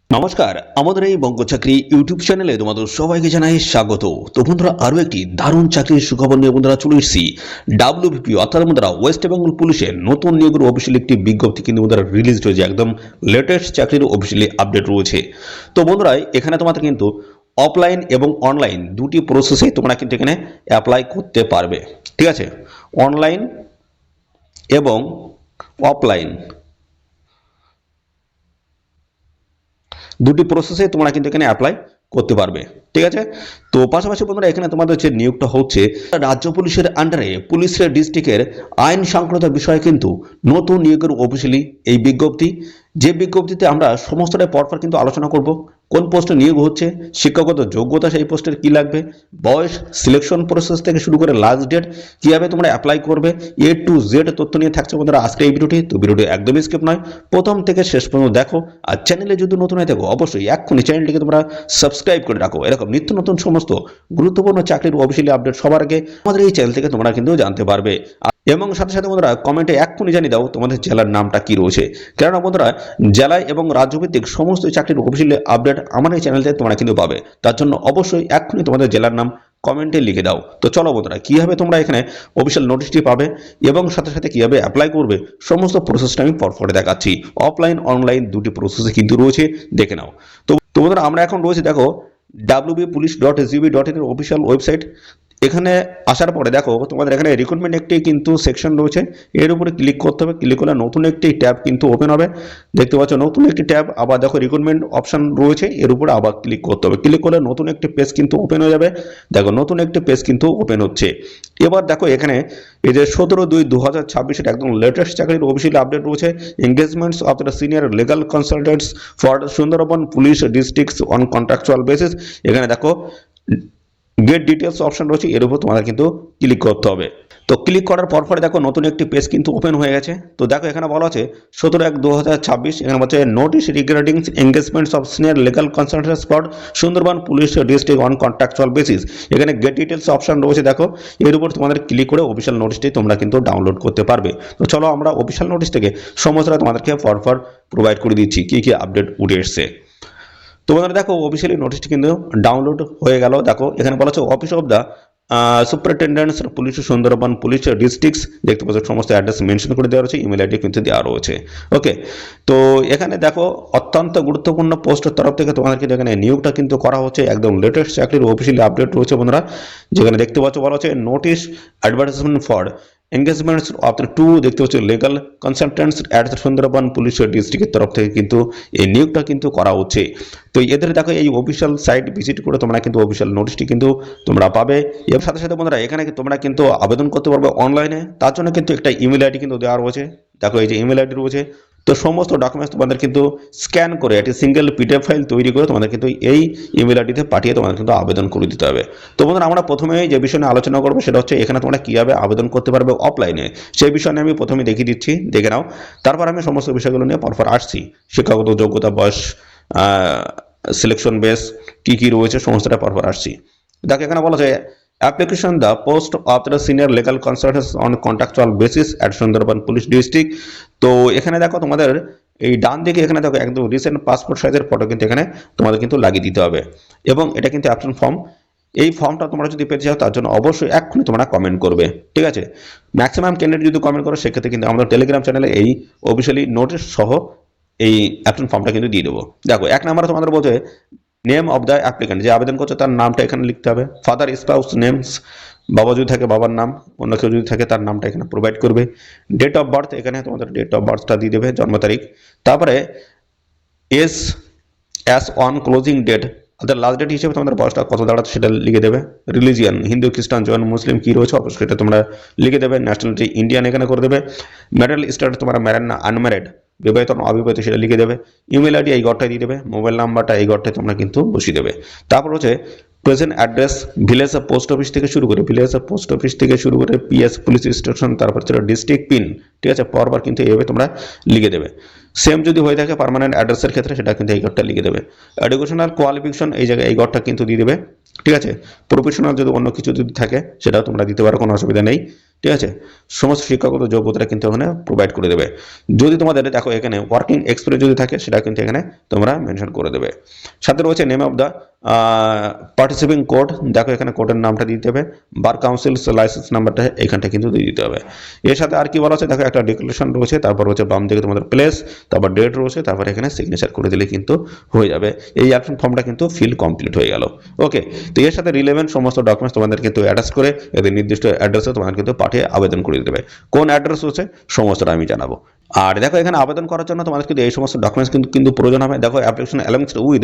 নমস্কার, আমাদের এই বঙ্গ চাকরি ইউটিউব চ্যানেলে তোমাদের সবাইকে জানাই স্বাগত। তো বন্ধুরা, আরো একটি দারুণ চাকরির সুখবর নিয়ে বন্ধুরা চলে এসেছি। ডাব্লিউবিপি অর্থাৎ বন্ধুরা ওয়েস্ট বেঙ্গল পুলিশের নতুন নিয়োগের অফিসিয়ালি একটি বিজ্ঞপ্তি কিন্তু বন্ধুরা রিলিজ হয়েছে, একদম লেটেস্ট চাকরির অফিসিয়ালি আপডেট রয়েছে। তো বন্ধুরা, এখানে তোমাদের কিন্তু অফলাইন এবং অনলাইন দুটি প্রসেসে তোমরা কিন্তু এখানে অ্যাপ্লাই করতে পারবে। ঠিক আছে, অনলাইন এবং অফলাইন দুটি প্রসেসে তোমরা কিন্তু এখানে অ্যাপ্লাই করতে পারবে। ঠিক আছে, তো পাশাপাশি বন্ধুরা এখানে তোমাদের যে নিয়োগটা হচ্ছে রাজ্য পুলিশের আন্ডারে পুলিশের ডিস্ট্রিক্টের আইন সংক্রান্ত বিষয়ে কিন্তু নতুন নিয়োগের অফিসিয়ালি এই বিজ্ঞপ্তি, যে বিজ্ঞপ্তিতে আমরা সমস্তটা পরপর কিন্তু আলোচনা করব। কোন পোস্টে নিয়োগ হচ্ছে, শিক্ষাগত যোগ্যতা সেই পোস্টের কি লাগবে, বয়স, সিলেকশন প্রসেস থেকে শুরু করে লাস্ট ডেট, কিভাবে তোমরা অ্যাপ্লাই করবে, এ টু জেড তথ্য নিয়ে থাকছে বন্ধুরা আজকে এই ভিডিওটি। তো ভিডিওটি একদমই স্কিপ নয়, প্রথম থেকে শেষ পর্যন্ত দেখো। আর চ্যানেলে যদি নতুন হয়ে থাকো অবশ্যই এক্ষুনি চ্যানেলটিকে তোমরা সাবস্ক্রাইব করে রাখো, এরকম নিত্য নতুন সমস্ত গুরুত্বপূর্ণ চাকরির অফিসিয়ালি আপডেট সবার আগে আমাদের এই চ্যানেল থেকে তোমরা কিন্তু জানতে পারবে। এবং সাথে সাথে বন্ধুরা কমেন্টে এক্ষুনি জানিয়ে দাও তোমাদের জেলার নামটা কি রয়েছে, কেননা বন্ধুরা জেলায় এবং রাজ্যভিত্তিক সমস্ত চাকরির অফিসিয়ালি আপডেট আমার এই চ্যানেল থেকে তোমরা কিন্তু পাবে। তার জন্য অবশ্যই এক্ষুনি তোমাদের জেলার নাম কমেন্টে লিখে দাও। তো চলো বন্ধুরা, কিভাবে তোমরা এখানে অফিসিয়াল নোটিশটি পাবে এবং সাথে সাথে কিভাবে অ্যাপ্লাই করবে সমস্ত প্রসেসটা আমি পরপরে দেখাচ্ছি। অফলাইন অনলাইন দুটি প্রসেসে কিন্তু রয়েছে, দেখে নাও। তো বন্ধুরা আমরা এখন রয়েছে দেখো wbpolice.gb.in এর অফিসিয়াল ওয়েবসাইট। এখানে আসার পরে দেখো তোমাদের এখানে রিক্রুটমেন্ট একটি কিন্তু সেকশন রয়েছে, এর উপরে ক্লিক করতে হবে। ক্লিক করলে নতুন একটি ট্যাব কিন্তু ওপেন হবে, দেখতে পাচ্ছ নতুন একটি ট্যাব। আবার দেখো রিক্রুটমেন্ট অপশন রয়েছে, এর উপরে আবার ক্লিক করতে হবে। ক্লিক করলে নতুন একটি পেজ কিন্তু ওপেন হয়ে যাবে। দেখো নতুন একটি পেজ কিন্তু ওপেন হচ্ছে। এবার দেখো এখানে এই যে 17/2/2026 একদম লেটেস্ট চাকরির অফিসিয়াল আপডেট রয়েছে। Engagements of the senior legal consultants for Sundarban police districts on contractual basis. এখানে দেখো গেট ডিটেলস অপশন রয়েছে, এর উপর তোমাদের কিন্তু ক্লিক করতে হবে। তো ক্লিক করার পরে দেখো নতুন একটি পেজ কিন্তু ওপেন হয়ে গেছে। তো দেখো এখানে বলা আছে 17/1/2026, এখানে বলছে notice regarding engagements of senior legal consultants for Sundarban police district on contractual basis. এখানে গেট ডিটেলস অপশন রয়েছে, দেখো এর উপর তোমাদের ক্লিক করে অফিসিয়াল নোটিশটি তোমরা কিন্তু ডাউনলোড করতে পারবে। তো চলো আমরা অফিসিয়াল নোটিশ থেকে সমস্তটা তোমাদেরকে পরপর প্রোভাইড করে দিচ্ছি কি কি আপডেট উঠে এসছে। তো বন্ধুরা দেখো অফিসিয়ালি নোটিশটি কিন্তু ডাউনলোড হয়ে গেল। দেখো এখানে বলা হচ্ছে office of the superintendents police Sundarban police districts, দেখতে পাচ্ছ সমস্ত অ্যাড্রেস মেনশন করে দেওয়া রয়েছে, ইমেল আইডি কিন্তু দেওয়া রয়েছে। ওকে, তো এখানে দেখো অত্যন্ত গুরুত্বপূর্ণ পোস্টের তরফ থেকে তোমাদেরকে এখানে নিয়োগটা কিন্তু করা হচ্ছে, একদম লেটেস্ট চাকরির অফিসিয়ালি আপডেট রয়েছে বন্ধুরা। যেখানে দেখতে পাচ্ছ বলা হচ্ছে notice advertisement for engagements of the two, দেখতে পাচ্ছ legal consultants at Sundarban police ডিস্ট্রিক্টের তরফ থেকে কিন্তু এই নিয়োগটা কিন্তু করা হচ্ছে। তো এদের দেখো এই অফিসিয়াল সাইট ভিজিট করে তোমরা কিন্তু অফিসিয়াল নোটিশটি কিন্তু তোমরা পাবে। এর সাথে সাথে বন্ধুরা এখানে তোমরা কিন্তু আবেদন করতে পারবে অনলাইনে, তার জন্য কিন্তু একটা ইমেল আইডি কিন্তু দেওয়া রয়েছে। দেখো এই যে ইমেল আইডি রয়েছে। তো সমস্ত ডকুমেন্টস তোমাদের কিন্তু স্ক্যান করে একটি সিঙ্গেল পিডিএফ ফাইল তৈরি করে তোমাদের কিন্তু এই ইমেল আইডিতে পাঠিয়ে তোমাদের কিন্তু আবেদন করে দিতে হবে। তো বন্ধুরা আমরা প্রথমে যে বিষয় নিয়ে আলোচনা করবো সেটা হচ্ছে এখানে তোমরা কীভাবে আবেদন করতে পারবে অফলাইনে, সেই বিষয় নিয়ে আমি প্রথমে দেখিয়ে দিচ্ছি, দেখে নাও। তারপর আমি সমস্ত বিষয়গুলো নিয়ে পরপর আসছি। শিক্ষাগত যোগ্যতা, বয়স, সিলেকশন বেস কী কী রয়েছে সমস্তটা পরপর আসছি। দেখো এখানে বলা যায় application the post of the senior legal consultants on contractual basis at Sundarban police district. তো এখানে দেখো তোমাদের এই ডান দিকে এখানে দেখো একদম রিসেন্ট পাসপোর্ট সাইজের ফটো কিন্তু এখানে তোমাদের কিন্তু লাগিয়ে দিতে হবে, এবং এটা কিন্তু অ্যাপ্লিকেশন ফর্ম। এই ফর্মটা তোমরা যদি পেতে চাও তার জন্য অবশ্যই এক্ষুনি তোমরা কমেন্ট করবে। ঠিক আছে, ম্যাক্সিমাম ক্যান্ডিডেট যদি কমেন্ট করো সেক্ষেত্রে কিন্তু আমাদের টেলিগ্রাম চ্যানেলে এই অফিসিয়ালি নোটিশ সহ এই অ্যাপ্লিকেশন ফর্মটা কিন্তু দিয়ে দেবো। দেখো এক নম্বরে তোমাদের বলছে নেম অফ দ্য অ্যাপ্লিক্যান্ট, যে আবেদন করছে তার নামটা এখানে লিখতে হবে। ফাদার স্পাউস নেমস, বাবা যদি থাকে বাবার নাম, অন্য কেউ যদি থাকে তার নামটা এখানে প্রোভাইড করবে। ডেট অফ বার্থ, এখানে তোমাদের ডেট অফ বার্থটা দিয়ে দেবে, জন্ম তারিখ। তারপরে as as on closing date, অর্থাৎ লাস্ট ডেট হিসেবে তোমাদের বয়সটা কত দাঁড়াচ্ছে সেটা লিখে দেবে। রিলিজিয়ান হিন্দু খ্রিস্টান জৈন মুসলিম কী রয়েছে অবশ্যই সেটা তোমরা লিখে দেবে। ন্যাশনালিটি ইন্ডিয়ান এখানে করে দেবে। ম্যারিটাল স্ট্যাটাস তোমরা ম্যারেড না আনম্যারিড, বিবাহিত না অবিবাহিত সেটা লিখে দেবে। ইমেল আইডি এই ঘরটায় দিয়ে দেবে। মোবাইল নাম্বারটা এই ঘরটায় তোমরা কিন্তু বসিয়ে দেবে। তারপর হচ্ছে present address, village post office থেকে শুরু করে পিএস পুলিশ স্টেশন, তারপর ছিল ডিস্ট্রিক্ট পিন, ঠিক আছে, পরবার কিন্তু এইভাবে তোমরা লিখে দেবে। সেম যদি হয়ে থাকে পার্মানেন্ট অ্যাড্রেসের ক্ষেত্রে সেটা কিন্তু এই ঘরটা লিখে দেবে। এডুকেশনাল কোয়ালিফিকেশন এই জায়গায় এই ঘরটা কিন্তু দিয়ে দেবে, ঠিক আছে। প্রফেশনাল যদি অন্য কিছু যদি থাকে সেটাও তোমরা দিতে পারো, কোনো অসুবিধা নেই, ঠিক আছে। সমস্ত শিক্ষাগত যোগ্যতা কিন্তু এখানে প্রোভাইড করে দেবে। যদি তোমাদের দেখো এখানে ওয়ার্কিং এক্সপিরিয়েন্স যদি থাকে সেটা কিন্তু এখানে তোমরা মেনশন করে দেবে। সাথে রয়েছে নেম অফ দ্য পার্টিসিপিং কোড, দেখো এখানে কোডের নামটা দিতে হবে, বার কাউন্সিল লাইসেন্স নাম্বারটা এখানটা কিন্তু দিয়ে দিতে হবে। এর সাথে আর কি বলা আছে দেখো, একটা ডিক্লারেশন রয়েছে, তারপর রয়েছে বাম দিকে তোমাদের প্লেস, তারপর ডেট রয়েছে, তারপর এখানে সিগনেচার করে দিলে কিন্তু হয়ে যাবে। এই অ্যাকশন ফর্মটা কিন্তু ফিল কমপ্লিট হয়ে গেল। ওকে, তো এর সাথে রিলেভেন্ট সমস্ত ডকুমেন্টস তোমাদের কিন্তু অ্যাটাচ করে এদের নির্দিষ্ট অ্যাড্রেসে তোমাদের কিন্তু পাঠিয়ে আবেদন করে দেবে। কোন অ্যাড্রেস হচ্ছে সমস্তটা আমি জানাবো। আর দেখো এখানে আবেদন করার জন্য তোমাদের কিন্তু এই সমস্ত ডকুমেন্টস কিন্তু প্রয়োজন হবে। দেখো application alongs with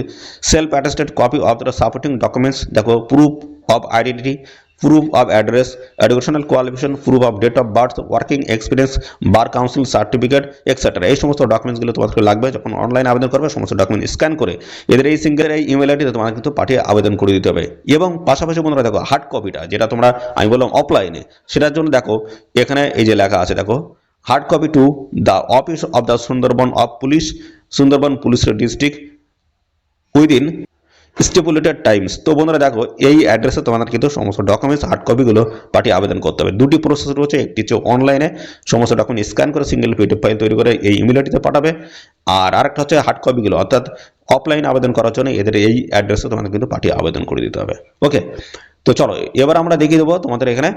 self attested copy of the supporting documents, দেখো proof of identity, proof of address, educational qualification, proof of date of birth, working experience, bar council certificate etcetera. এই সমস্ত ডকুমেন্টসগুলো তোমাদেরকে লাগবে যখন অনলাইন আবেদন করবে। সমস্ত ডকুমেন্ট স্ক্যান করে এদের এই সিঙ্গেল এই ইমেল আইডিতে তোমাদের কিন্তু পাঠিয়ে আবেদন করে দিতে হবে। এবং পাশাপাশি বন্ধুরা দেখো হার্ড কপিটা যেটা তোমরা আমি বললাম অফলাইনে, সেটার জন্য দেখো এখানে এই যে লেখা আছে দেখো, hard copy to the office of the Sundarban of police, Sundarban police district within stipulated Times. তো বন্ধুরা দেখো এই অ্যাড্রেসে তোমাদের কিন্তু সমস্ত ডকুমেন্টস হার্ড কপিগুলো পাঠিয়ে আবেদন করতে হবে। দুটি প্রসেস রয়েছে, একটি হচ্ছে অনলাইনে সমস্ত ডকুমেন্ট স্ক্যান করে সিঙ্গেল পিডিএফ ফাইল তৈরি করে এই ইমেল আইডিতে পাঠাবে, আর আরেকটা হচ্ছে হার্ড কপিগুলো অর্থাৎ অফলাইন আবেদন করার জন্য এদের এই অ্যাড্রেসে তোমাদের কিন্তু পাঠিয়ে আবেদন করে দিতে হবে। ওকে, তো চলো এবার আমরা দেখিয়ে দেবো তোমাদের এখানে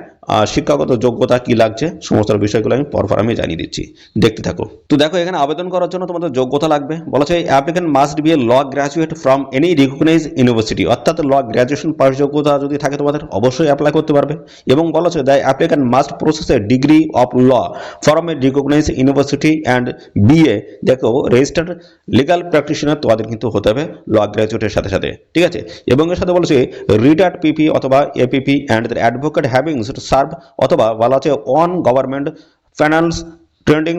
শিক্ষাগত যোগ্যতা কি লাগছে, সমস্ত বিষয়গুলো আমি পরপর আমি জানিয়ে দিচ্ছি, দেখতে থাকো। তো দেখো এখানে আবেদন করার জন্য তোমাদের যোগ্যতা লাগবে, বলা হচ্ছে applicant must be a law graduate from any recognise university, অর্থাৎ ল গ্র্যাজুয়েশন পাস যোগ্যতা যদি থাকে তোমাদের অবশ্যই অ্যাপ্লাই করতে পারবে। এবং বলা হচ্ছে the applicant must process a degree of law from a recognise university and be a, দেখো রেজিস্টার্ড লিগাল প্র্যাকটিশনার তোমাদের কিন্তু হতে হবে ল গ্র্যাজুয়েটের সাথে সাথে, ঠিক আছে। এবং এর সাথে বলেছে রিটায়ার্ড পিপি অথবা APP and the advocate having serve, অথবা বলা আছে on government finance trending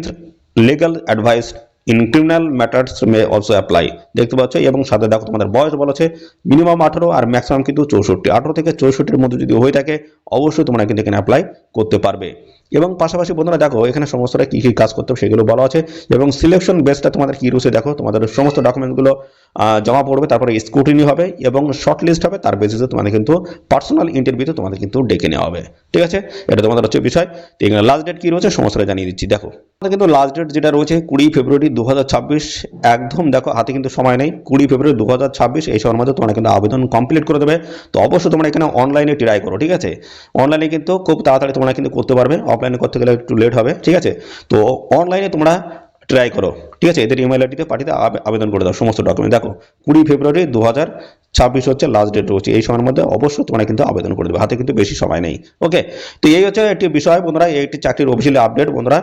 legal advice in criminal matters may also apply, দেখতে পাচ্ছ। এবং সাথে দেখো তোমাদের বয়স বলা আছে মিনিমাম 18 আর ম্যাক্সিমাম কিন্তু 64, 18 থেকে 64-এর মধ্যে যদি হয়ে থাকে অবশ্যই তোমরা কিন্তু এখানে অ্যাপ্লাই করতে পারবে। এবং পাশাপাশি বন্ধুরা দেখো এখানে সমস্তটা কী কী কাজ করতে হবে সেগুলো বলা আছে। এবং সিলেকশন বেসটা তোমাদের কী রয়েছে দেখো, তোমাদের সমস্ত ডকুমেন্টগুলো জমা পড়বে, তারপরে স্ক্রুটিনি হবে এবং শর্ট লিস্ট হবে, তার বেসিসে তোমাদের কিন্তু পার্সোনাল ইন্টারভিউতে তোমাদের কিন্তু ডেকে নেওয়া হবে, ঠিক আছে। এটা তোমাদের হচ্ছে বিষয়। তো এখানে লাস্ট ডেট কী রয়েছে সমস্তটা জানিয়ে দিচ্ছি। দেখো আমাদের কিন্তু লাস্ট ডেট যেটা রয়েছে 20 ফেব্রুয়ারি 2026, একদম দেখো হাতে কিন্তু সময় নেই। 20 ফেব্রুয়ারি 2026 এই সময়ের মধ্যে তোমরা কিন্তু আবেদন কমপ্লিট করে দেবে। তো অবশ্যই তোমরা এখানে অনলাইনে ট্রাই করো, ঠিক আছে। অনলাইনে কিন্তু খুব তাড়াতাড়ি তোমরা কিন্তু করতে পারবে, অফলাইনে করতে গেলে একটু লেট হবে, ঠিক আছে। তো অনলাইনে তোমরা ট্রাই করো, ঠিক আছে। এদের ইমেল আইডিতে পাঠিয়ে আবেদন করে দাও সমস্ত ডকুমেন্ট। দেখো 20 ফেব্রুয়ারি 2026 হচ্ছে লাস্ট ডেট রয়েছে, এই সময়ের মধ্যে অবশ্যই তোমরা কিন্তু আবেদন করে দেবে, হাতে কিন্তু বেশি সময় নেই। ওকে, তো এই হচ্ছে একটি বিষয় বন্ধুরা, এই একটি চাকরির অফিসিয়ালি আপডেট বন্ধুরা।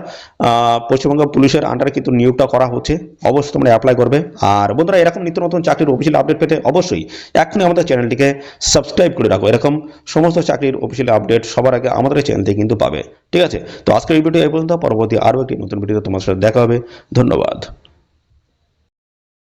পশ্চিমবঙ্গ পুলিশের আন্ডারে কিন্তু নিয়োগটা করা হচ্ছে, অবশ্যই তোমরা অ্যাপ্লাই করবে। আর বন্ধুরা এরকম নিত্য নতুন চাকরির অফিসিয়ালি আপডেট পেতে অবশ্যই এখনই আমাদের চ্যানেলটিকে সাবস্ক্রাইব করে রাখো, এরকম সমস্ত চাকরির অফিসিয়ালি আপডেট সবার আগে আমাদের চ্যানেল থেকে কিন্তু পাবে, ঠিক আছে। তো আজকের এই ভিডিও এই পর্যন্ত, পরবর্তী আরও একটি নতুন ভিডিওতে তোমার সাথে দেখা হবে। ধন্যবাদ।